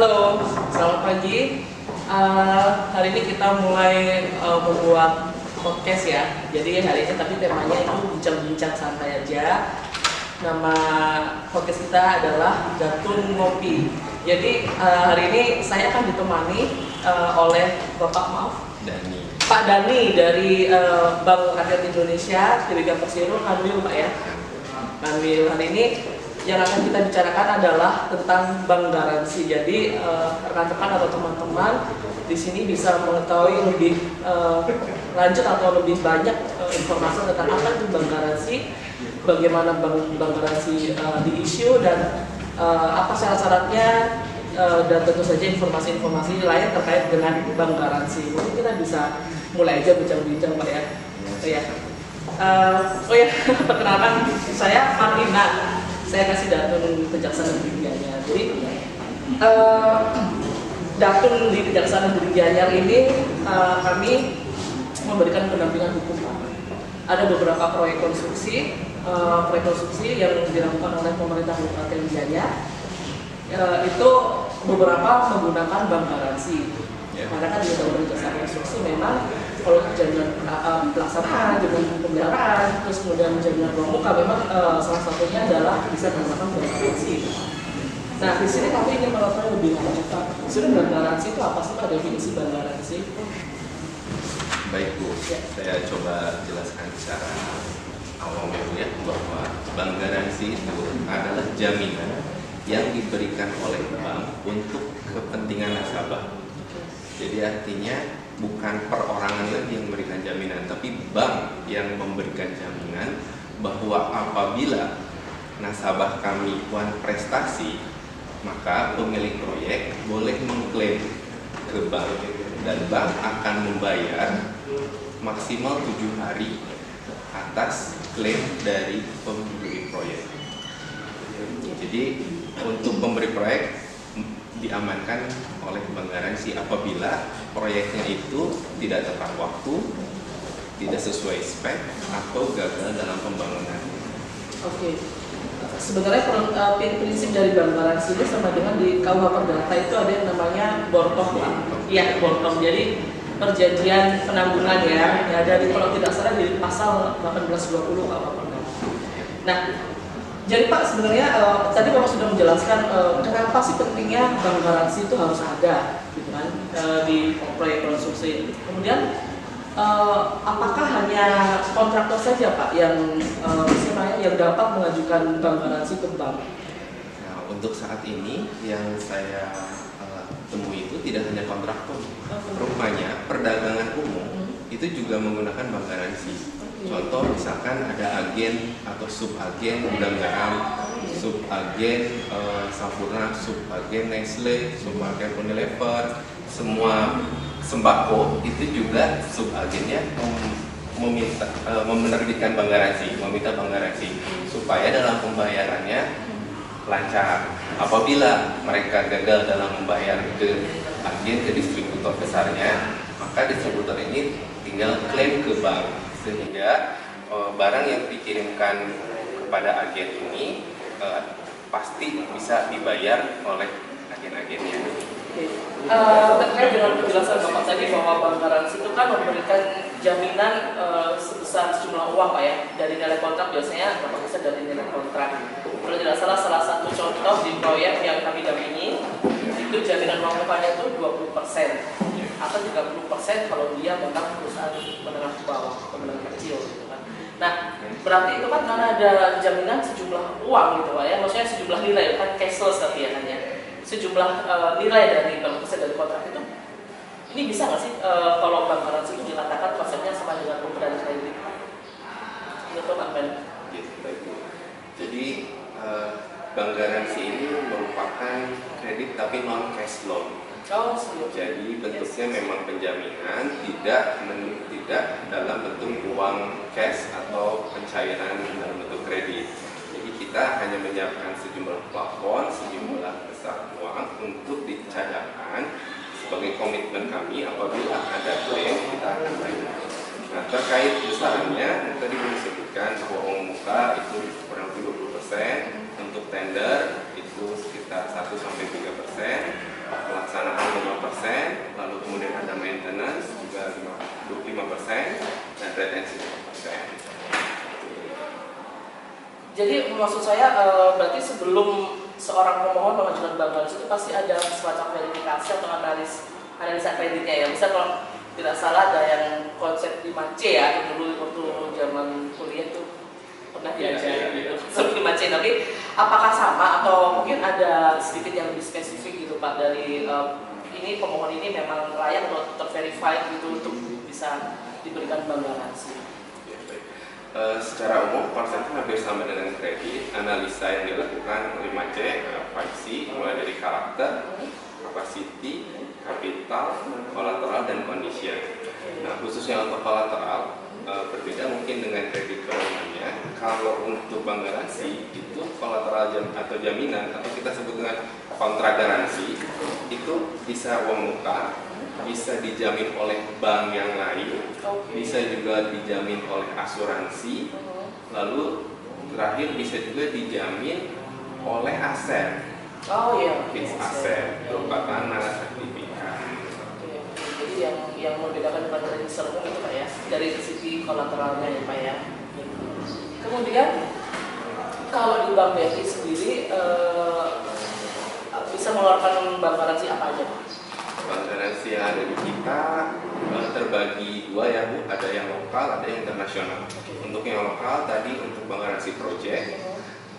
Halo, selamat pagi. Hari ini kita mulai membuat podcast ya. Jadi hari ini tapi temanya itu bincang-bincang santai aja. Nama podcast kita adalah Jatun Ngopi. Jadi hari ini saya akan ditemani oleh Bapak Pak Dani dari Bank Rakyat Indonesia, Tbk Persero, Kanwil Pak ya. Kanwil hari ini yang akan kita bicarakan adalah tentang bank garansi. Jadi rekan-rekan atau teman-teman di sini bisa mengetahui lebih lanjut atau lebih banyak informasi tentang apa itu bank garansi, bagaimana bank garansi di-issue dan apa syarat-syaratnya dan tentu saja informasi-informasi lain terkait dengan bank garansi. Mungkin kita bisa mulai aja bincang-bincang Pak ya. Perkenalkan saya Martina. Saya kasih Datun Kejaksaan Negeri Gianyar. Jadi Datun di Kejaksaan Negeri Gianyar ini kami memberikan pendampingan hukum. Ada beberapa proyek konstruksi yang dilakukan oleh pemerintah Kabupaten Gianyar. Itu beberapa menggunakan bank garansi. Karena kan di Undang-Undang Jasa Konstruksi memang kalau jaminan pelaksanaan, jaminan pemeliharaan, terus kemudian jaminan pramuka memang salah satunya adalah bisa menggunakan bank garansi. Nah di sini kami ingin mengetahui lebih lanjut Pak. Sebenarnya bank garansi itu apa sih Pak, definisi bank garansi? Baik Bu, saya coba jelaskan secara awam ya bahwa bank garansi itu adalah jaminan yang diberikan oleh bank untuk kepentingan nasabah. Jadi artinya bukan perorangan lagi yang memberikan jaminan, tapi bank yang memberikan jaminan bahwa apabila nasabah kami puan prestasi, maka pemilik proyek boleh mengklaim ke bank dan bank akan membayar maksimal 7 hari atas klaim dari pemberi proyek. Jadi untuk pemberi proyek diamankan oleh bank garansi apabila proyeknya itu tidak tepat waktu, tidak sesuai spek, atau gagal dalam pembangunan. Oke. Sebenarnya prinsip dari bank garansi ini sama dengan di KUH Perdata itu ada yang namanya bortoh. Iya, bortoh. Jadi perjanjian penanggungan ya. Ada di kalau tidak salah di pasal 1820 KUH Perdata. Nah, jadi Pak sebenarnya tadi Bapak sudah menjelaskan kenapa sih pentingnya bank garansi itu harus ada gitu kan di proyek konstruksi. Kemudian apakah hanya kontraktor saja Pak yang yang dapat mengajukan bank garansi ke bank? Nah, untuk saat ini yang saya temui itu tidak hanya kontraktor. Rupanya perdagangan umum itu juga menggunakan bank garansi. Contoh misalkan ada agen atau subagen Gudang Garam, subagen Sampurna, subagen Nestle, subagen Unilever, semua sembako itu juga subagennya menerbitkan bank garansi, meminta bank garansi supaya dalam pembayarannya lancar. Apabila mereka gagal dalam membayar ke agen, ke distributor besarnya, maka distributor ini tinggal klaim ke bank sehingga barang yang dikirimkan kepada agen ini pasti bisa dibayar oleh agen-agennya. Terkait dengan penjelasan Bapak tadi bahwa bank garansi itu kan memberikan jaminan sebesar sejumlah uang Pak ya, dari nilai kontrak biasanya Bapak bisa dari nilai kontrak. Kalau tidak salah satu contoh di proyek yang kami dampingi itu jaminan uang mukanya itu 20% atau 30% kalau dia memang perusahaan menengah ke bawah atau menengah kecil gitu kan. Nah, berarti itu kan karena ada jaminan sejumlah uang gitu Pak ya, maksudnya sejumlah nilai kan cashless tapi ya hanya sejumlah nilai dari persen dari kontrak itu. Ini bisa nggak sih kalau bank garansi itu dikatakan konsepnya sama dengan pemberian kredit? Itu Pak Ben. Jadi bank garansi ini merupakan kredit tapi non cash loan. Jadi bentuknya memang penjaminan, tidak dalam bentuk uang cash atau pencairan dalam bentuk kredit. Jadi kita hanya menyiapkan sejumlah plafon, sejumlah besar uang untuk dicairkan sebagai komitmen kami apabila ada klaim kita akan bayar. Nah terkait besarannya tadi disebutkan bahwa uang muka itu kurang lebih 20%, untuk tender itu sekitar 1-3%. Jadi maksud saya berarti sebelum seorang pemohon mengajukan bank garis itu pasti ada semacam verifikasi atau analisa kreditnya ya. Misal kalau tidak salah ada yang konsep 5C ya, dulu waktu zaman kuliah tuh pernah diajarin gitu. Konsep 5C, tapi apakah sama atau mungkin ada sedikit yang lebih spesifik gitu Pak dari ini pemohon ini memang layak atau terverified gitu untuk bisa diberikan bank garansi? Secara umum konsepnya hampir sama dengan kredit. Analisa yang dilakukan 5C, 5C mulai dari karakter, capacity, kapital, kolateral, dan condition. Nah, khususnya untuk kolateral berbeda mungkin dengan kredit pada umumnya. Kalau untuk bank garansi itu kolateral atau jaminan atau kita sebut dengan kontrak garansi itu bisa uang muka, bisa dijamin oleh bank yang lain, bisa juga dijamin oleh asuransi, lalu terakhir bisa juga dijamin oleh aset. Oh iya, Fixed aset berupa tanah, sertifikat. Jadi yang membedakan dengan kredit secara umum itu Pak ya, dari sisi kolateralnya ya Pak ya. Kemudian kalau di Bank BRI sendiri bisa mengeluarkan bank garansi apa aja Pak? Bank garansi yang ada di kita terbagi dua ya Bu, ada yang lokal, ada yang internasional. Untuk yang lokal tadi untuk bank garansi project,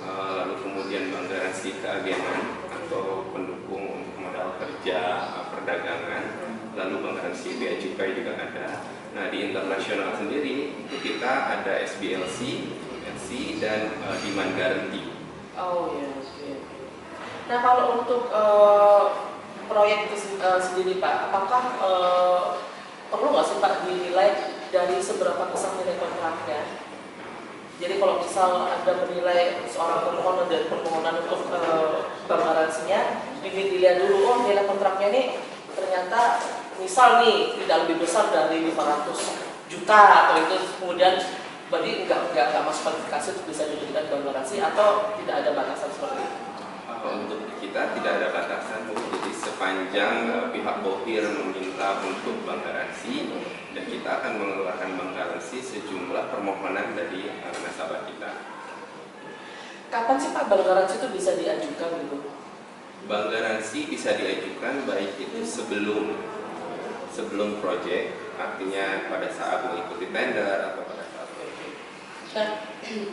lalu kemudian bank garansi keagenan atau pendukung untuk modal kerja, perdagangan, lalu bank garansi bea cukai juga ada. Nah di internasional sendiri itu kita ada SBLC, LC, dan demand guarantee. Oh iya. Nah kalau untuk proyek itu sendiri Pak, apakah perlu nggak sih Pak dinilai dari seberapa besar nilai kontraknya? Jadi kalau misal Anda menilai seorang pemohon dan permohonan untuk bank garansinya, dilihat dulu, oh nilai kontraknya ini ternyata misal nih tidak lebih besar dari 500 juta atau itu kemudian berarti nggak masuk kualifikasi untuk bisa dijadikan bank garansi atau tidak ada batasan seperti itu? Untuk kita tidak ada batasan, jadi sepanjang pihak bohir meminta untuk bank garansi dan kita akan mengeluarkan bank garansi sejumlah permohonan dari nasabah kita. Kapan sih Pak bank garansi itu bisa diajukan gitu? Bank garansi bisa diajukan baik itu sebelum proyek, artinya pada saat mengikuti tender atau pada saat proyek. Nah,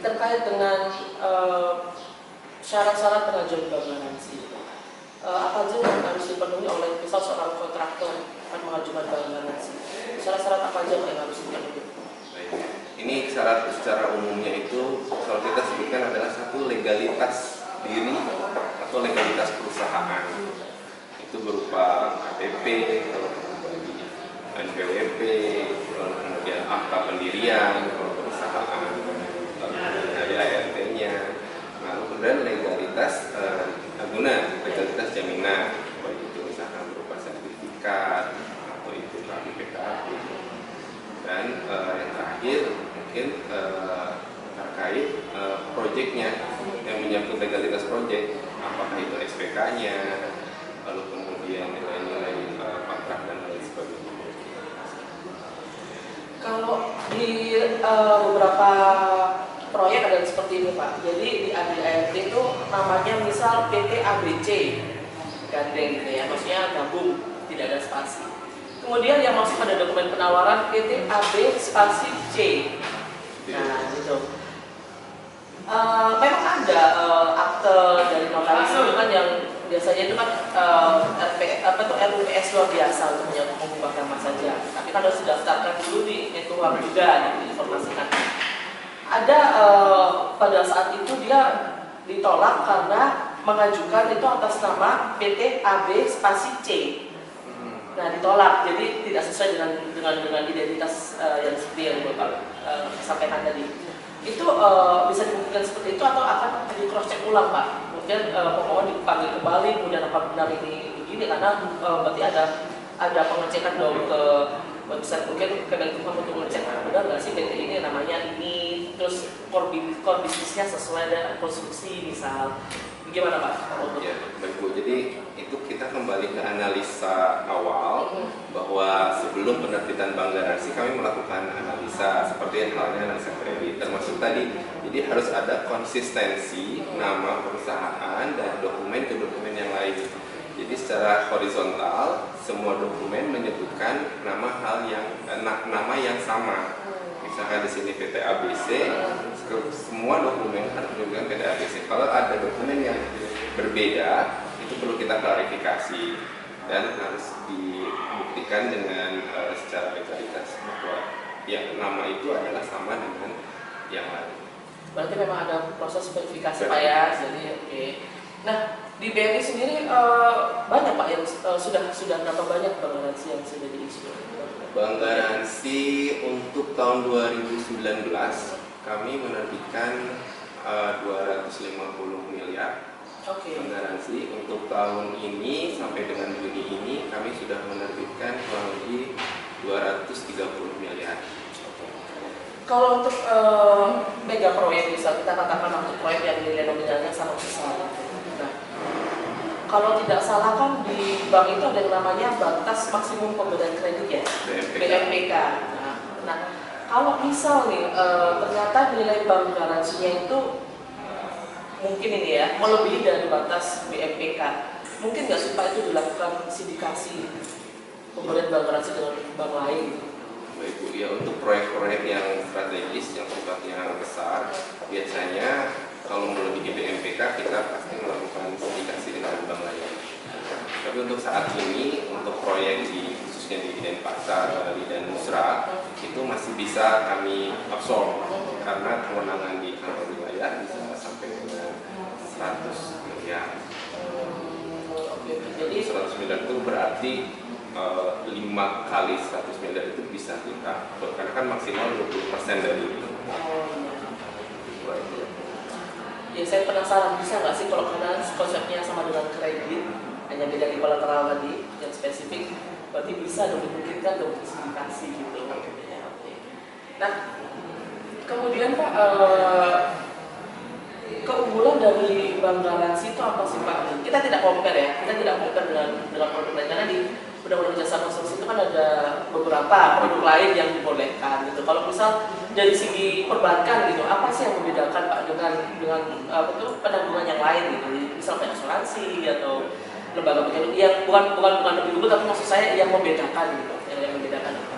terkait dengan syarat-syarat pengajuan bank garansi, apa aja yang harus dipenuhi oleh misal seorang kontraktor akan mengajukan bank garansi? Syarat-syarat apa aja yang harus dipenuhi? Baik. Ini syarat secara umumnya itu kalau kita sebutkan adalah satu legalitas diri atau legalitas perusahaan. Itu berupa KTP, NPWP, kemudian akta pendirian perusahaan, lalu ART-nya, lalu kemudian legalitas legalitas jaminan, baik itu misalkan berupa sertifikat atau itu KPPK. Dan yang terakhir mungkin terkait proyeknya yang menyangkut legalitas proyek, apakah itu SPK-nya, lalu kemudian nilai-nilai kontrak dan lain sebagainya. Kalau di beberapa proyek ada seperti ini Pak. Jadi di ADART itu namanya misal PT ABC gandeng gitu ya, maksudnya gabung, tidak ada spasi. Kemudian yang masuk pada dokumen penawaran PT AB spasi C. Nah gitu. Memang ada akte dari notaris itu kan yang biasanya itu kan RUPS luar biasa untuk mengubah nama saja. Tapi kan harus didaftarkan dulu di Ketua juga diinformasikan. Ada pada saat itu dia ditolak karena mengajukan itu atas nama PT AB spasi C. Nah ditolak, jadi tidak sesuai dengan identitas yang seperti yang Bapak sampaikan tadi. Itu bisa dimungkinkan seperti itu atau akan di cross check ulang Pak? Mungkin pemohon dipanggil kembali, kemudian apa benar ini begini karena berarti ada pengecekan dong ke website mungkin Kemenkumham untuk mengecek benar nggak sih PT ini namanya ini terus core bisnisnya sesuai dengan konstruksi misal. Gimana Pak? Ya, baik Bu. Jadi itu kita kembali ke analisa awal bahwa sebelum penerbitan bank garansi kami melakukan analisa seperti halnya analisa kredit, termasuk tadi. Jadi harus ada konsistensi nama perusahaan dan dokumen ke dokumen yang lain. Jadi secara horizontal semua dokumen menyebutkan nama yang sama. Misalkan di sini PT ABC, semua dokumen harus menyebutkan PT ABC. Kalau ada dokumen yang berbeda, itu perlu kita klarifikasi dan harus dibuktikan dengan secara legalitas bahwa yang nama itu adalah sama dengan yang lain. Berarti memang ada proses verifikasi Pak ya. Jadi oke. Nah, di BRI sendiri banyak Pak yang sudah berapa banyak bank garansi yang sudah diisi? Bank garansi untuk tahun 2019 kami menerbitkan 250 miliar bank garansi. Untuk tahun ini sampai dengan Juni ini kami sudah menerbitkan kurang lebih 230 miliar. Kalau untuk mega proyek misal kita katakan untuk proyek yang nilai nominalnya sangat besar. Nah, kalau tidak salah kan di bank itu ada yang namanya batas maksimum pemberian kredit ya, BMPK. Nah, kalau misal nih ternyata nilai bank garansinya itu mungkin ini ya melebihi dari batas BMPK, mungkin nggak sih Pak itu dilakukan sindikasi pemberian bank garansi dengan bank lain? Baik Bu, ya untuk proyek-proyek yang strategis yang sifatnya besar, biasanya kalau melebihi BMPK kita pasti melakukan sindikasi dengan bank lain. Tapi untuk saat ini, untuk proyek khususnya di Denpasar, Bali dan Musra itu masih bisa kami absorb karena kewenangan di kantor wilayah bisa sampai dengan 100 miliar. Jadi 100 miliar itu berarti 5 kali 100 miliar itu bisa kita, karena kan maksimal 20% dari itu. Ya saya penasaran bisa nggak sih kalau karena konsepnya sama dengan kredit, hanya beda di kolateral tadi yang spesifik, berarti bisa dong dimungkinkan dong sindikasi gitu. Nah, kemudian Pak, keunggulan dari bank garansi itu apa sih Pak? Kita tidak compare ya, kita tidak compare dengan produk lain karena di Undang-Undang Jasa Konstruksi itu kan ada beberapa produk lain yang dibolehkan gitu. Kalau misal dari segi perbankan gitu, apa sih yang membedakan Pak dengan penanggungan yang lain gitu? Misalnya asuransi atau lembaga penjamin yang bukan lebih unggul, tapi maksud saya yang membedakan gitu, yang membedakan apa?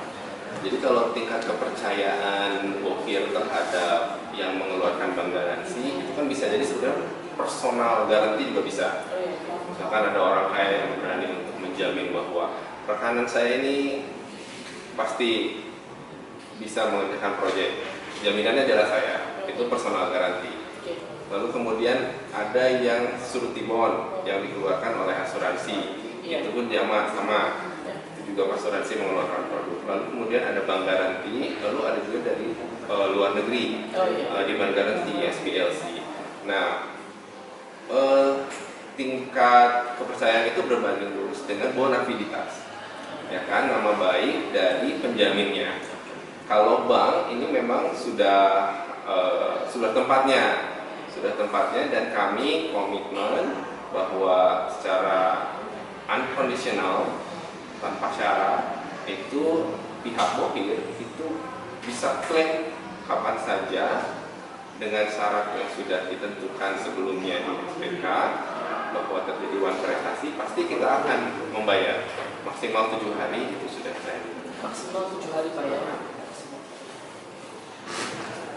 Jadi kalau tingkat kepercayaan wakil terhadap yang mengeluarkan bank garansi itu kan bisa jadi sebenarnya personal garanti juga bisa. Misalkan ada orang kaya yang berani untuk menjamin bahwa rekanan saya ini pasti bisa mengerjakan proyek, jaminannya adalah saya, itu personal garanti. Lalu kemudian ada yang surety bond yang dikeluarkan oleh asuransi, itu pun sama, itu juga asuransi mengeluarkan produk. Lalu kemudian ada bank garanti, lalu ada juga dari luar negeri, di bank garanti SPLC. Nah, tingkat kepercayaan itu berbanding lurus dengan bonafiditas, ya kan, nama baik dari penjaminnya. Kalau bank ini memang sudah tempatnya dan kami komitmen bahwa secara unconditional tanpa syarat itu pihak wakil itu bisa klaim kapan saja dengan syarat yang sudah ditentukan sebelumnya di SPK bahwa terjadi wan prestasi, pasti kita akan membayar maksimal 7 hari itu sudah klaim. Maksimal 7 hari Pak ya.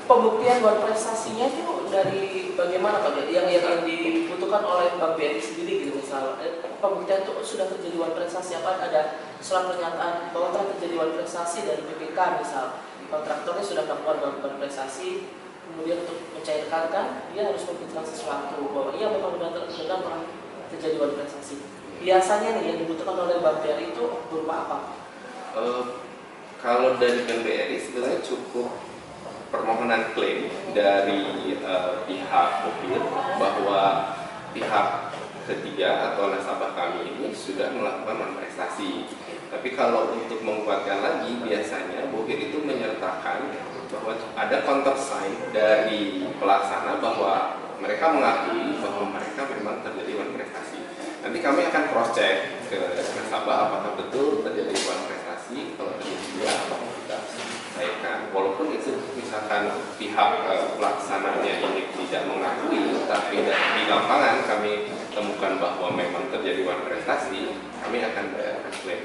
Pembuktian buat prestasinya itu dari bagaimana Pak? Yang dibutuhkan oleh Bank BRI sendiri gitu misal. Pembuktian itu sudah terjadi buat prestasi apa? Ada surat pernyataan bahwa telah terjadi buat prestasi dari BPK misal. Kontraktornya sudah melakukan buat prestasi, kemudian untuk mencairkan kan dia harus membuktikan sesuatu bahwa ia memang benar pernah terjadi buat prestasi. Biasanya nih yang dibutuhkan oleh Bank BRI itu berupa apa? Kalau dari Bank BRI sebenarnya cukup permohonan klaim dari pihak mobil bahwa pihak ketiga atau nasabah kami ini sudah melakukan non-prestasi. Tapi kalau untuk menguatkan lagi, biasanya BOKIR itu menyertakan bahwa ada countersign dari pelaksana bahwa mereka mengakui bahwa mereka memang terjadi non-prestasi. Nanti kami akan cross check ke nasabah apakah betul terjadi non-prestasi. Kalau terjadi ya, apakah kita naikkan. Walaupun itu misalkan pihak pelaksananya ini tidak mengakui, tapi di lapangan kami temukan bahwa memang terjadi non-prestasi, kami akan bayarkan klaim.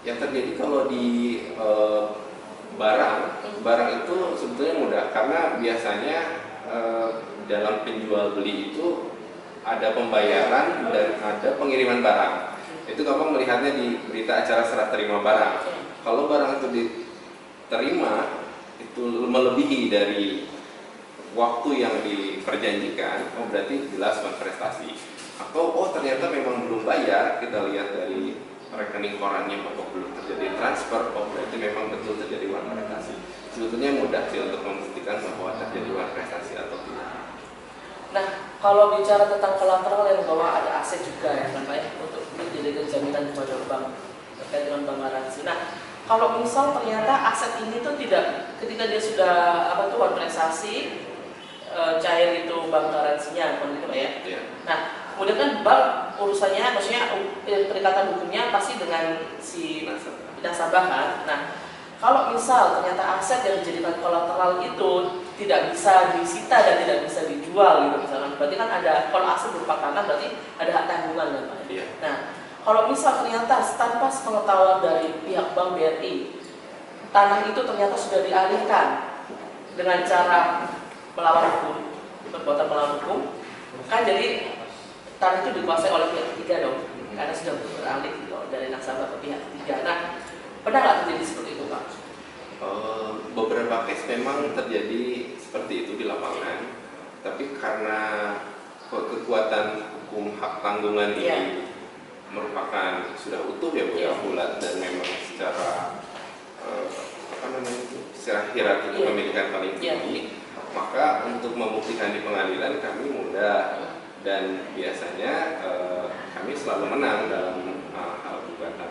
Yang terjadi kalau di barang itu sebetulnya mudah, karena biasanya dalam penjual beli itu ada pembayaran dan ada pengiriman barang. Itu gampang melihatnya di berita acara serah terima barang. Kalau barang itu diterima itu melebihi dari waktu yang diperjanjikan, berarti jelas non-prestasi. Atau ternyata memang belum bayar, kita lihat dari rekening korannya bahwa belum terjadi transfer, berarti memang betul terjadi non-prestasi. Sebetulnya mudah sih untuk membuktikan bahwa terjadi non-prestasi atau tidak. Nah, kalau bicara tentang kolateral yang bahwa ada aset juga ya, Pak ya, untuk dijadikan jaminan kepada bank terkait dengan bank garansi. Nah, kalau misal ternyata aset ini tuh tidak, ketika dia sudah non-prestasi, cair itu bank garansinya, gitu Pak ya. Yeah. Nah, kemudian kan bank urusannya, maksudnya perikatan hukumnya pasti dengan si nasabah kan. Nah, kalau misal ternyata aset yang dijadikan kolateral itu tidak bisa disita dan tidak bisa dijual gitu misalkan, berarti kan ada, kalau aset berupa tanah berarti ada hak tanggungan kan Pak. Yeah. Nah, kalau misal ternyata tanpa pengetahuan dari pihak Bank BRI, tanah itu ternyata sudah dialihkan dengan cara melawan hukum, perbuatan melawan hukum, kan jadi tanah itu dikuasai oleh pihak ketiga dong, karena sudah beralih gitu, dari nasabah ke pihak ketiga. Nah, pernah nggak terjadi seperti itu Pak? Beberapa case memang terjadi seperti itu di lapangan, tapi karena kekuatan hukum hak tanggungan ini merupakan sudah utuh ya Bu, ya, bulat dan memang secara secara hierarki kepemilikan paling tinggi, maka untuk membuktikan di pengadilan kami mudah dan biasanya kami selalu menang dalam hal gugatan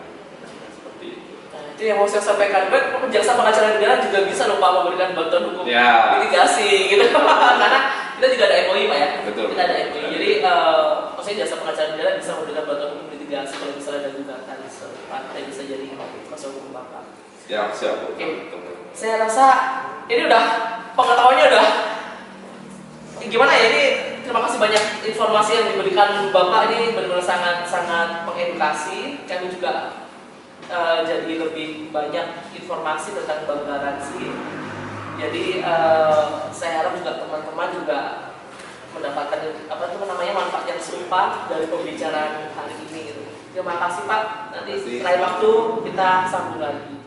seperti itu. Nah, itu yang mau saya sampaikan, jaksa pengacara negara juga bisa lupa memberikan bantuan hukum litigasi gitu, karena kita juga ada MOI Pak ya. Betul. Kita ada MOI, jadi maksudnya jasa pengacara negara bisa memberikan bantuan hukum litigasi kalau misalnya ada gugatan, partai bisa jadi kuasa hukum Bapak. Siap. Oke. Saya rasa ini udah pengetahuannya udah gimana ya, ini terima kasih banyak informasi yang diberikan Bapak, ini benar-benar sangat mengedukasi. Kami juga jadi lebih banyak informasi tentang bank garansi. Jadi saya harap juga teman-teman juga mendapatkan manfaat yang serupa dari pembicaraan hari ini gitu. Terima kasih Pak. Nanti lain waktu kita sambung lagi.